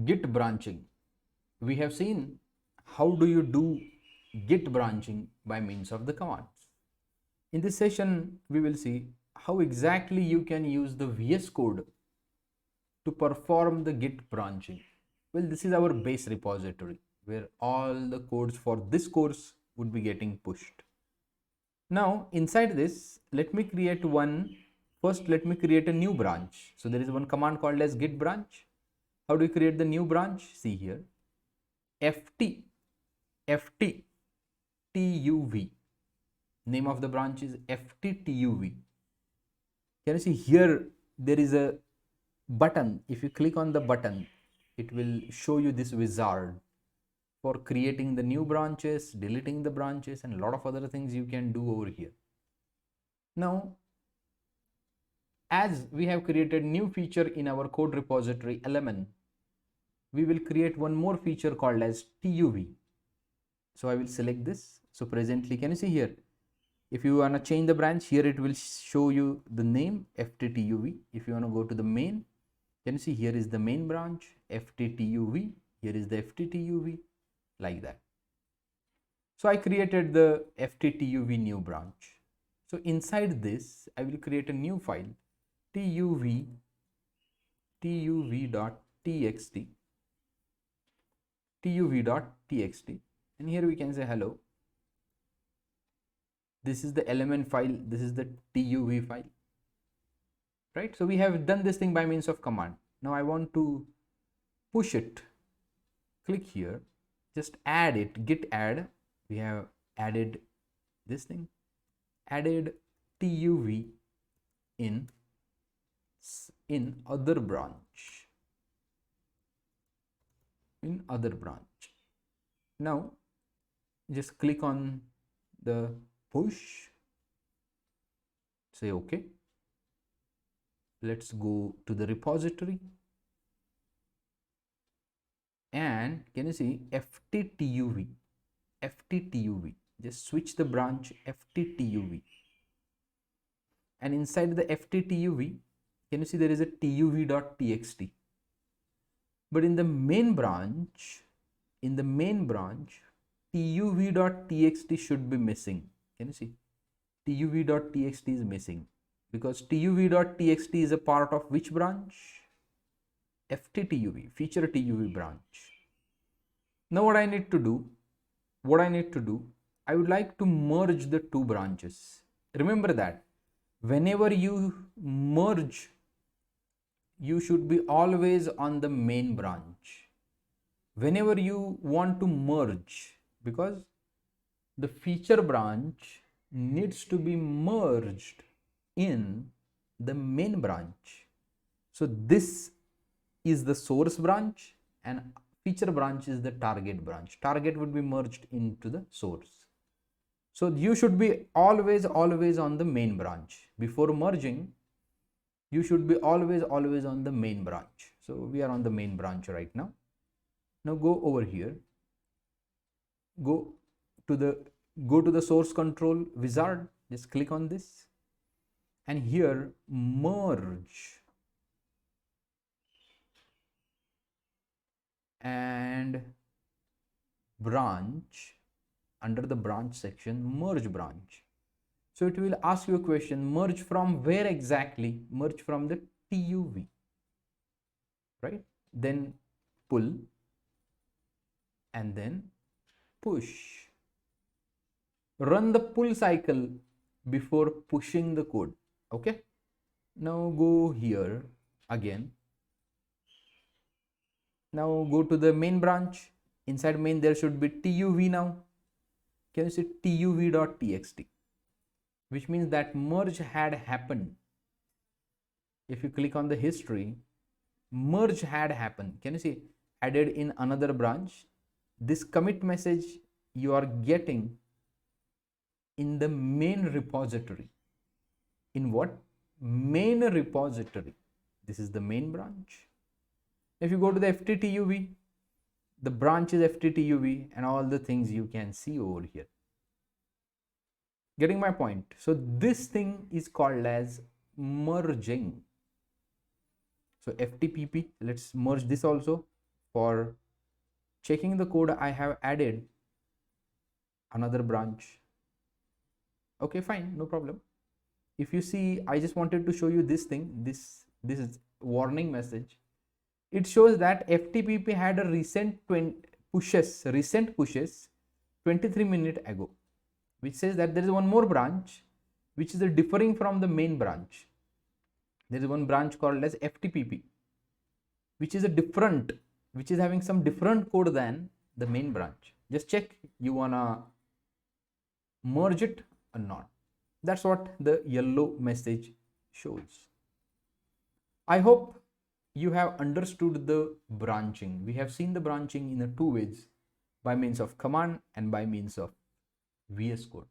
Git branching. We have seen how do you do Git branching by means of the commands. In this session, we will see how exactly you can use the VS Code to perform the Git branching. Well, this is our base repository where all the codes for this course would be getting pushed. Now, inside this, let me create let me create a new branch. So there is one command called as git branch. How do you create the new branch? See here, ft tuv. Name of the branch is fttuv. Can you see here there is a button? If you click on the button, it will show you this wizard for creating the new branches, deleting the branches, and a lot of other things you can do over here. Now, as we have created new feature in our code repository element, we will create one more feature called as tuv. So I will select this. So presently, can you see here? If you want to change the branch, here it will show you the name fttuv. If you want to go to the main, can you see here is the main branch fttuv. Here is the fttuv, like that. So I created the fttuv new branch. So inside this, I will create a new file tuv.txt, and here we can say hello. This is the element file, this is the tuv file, right? So we have done this thing by means of command. Now I want to push it. Click here, just add it, git add. We have added this thing, added tuv in other branch, Now just click on the push, say okay. Let's go to the repository, and can you see fttuv, just switch the branch fttuv, and inside the fttuv, can you see there is a tuv.txt, but in the main branch, tuv.txt should be missing. Can you see? tuv.txt is missing because tuv.txt is a part of which branch? fttuv, feature tuv branch. Now what I need to do, I would like to merge the two branches. Remember that whenever you merge, you should be always on the main branch. Whenever you want to merge, because the feature branch needs to be merged in the main branch. So this is the source branch and feature branch is the target branch. Target would be merged into the source. So you should be always on the main branch. Before merging, you should be always on the main branch. So we are on the main branch right now. Now go over here, go to the source control wizard, just click on this, and here merge and branch. Under the branch section, merge branch. So it will ask you a question, merge from where exactly? Merge from the tuv, right? Then pull and then push. Run the pull cycle before pushing the code. Okay, now go here again. Now go to the main branch. Inside main there should be tuv now. Can you see tuv.txt, which means that merge had happened. If you click on the history, merge had happened. Can you see added in another branch? This commit message you are getting in the main repository. In what? Main repository. This is the main branch. If you go to the fttuv, the branch is fttuv and all the things you can see over here. Getting my point? So this thing is called as merging. So ftpp, let's merge this also. For checking the code, I have added another branch. Okay, fine, no problem. If you see, I just wanted to show you this thing. This is warning message. It shows that FTPP had a recent pushes 23 minutes ago, which says that there is one more branch which is differing from the main branch. There is one branch called as FTPP, which is having some different code than the main branch. Just check you wanna merge it or not. That's what the yellow message shows. I hope you have understood the branching. We have seen the branching in two ways, by means of command and by means of VS Code.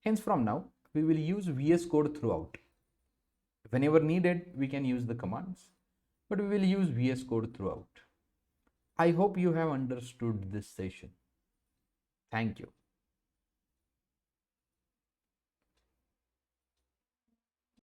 Hence, from now, we will use VS Code throughout. Whenever needed, we can use the commands, but we will use VS Code throughout. I hope you have understood this session. Thank you.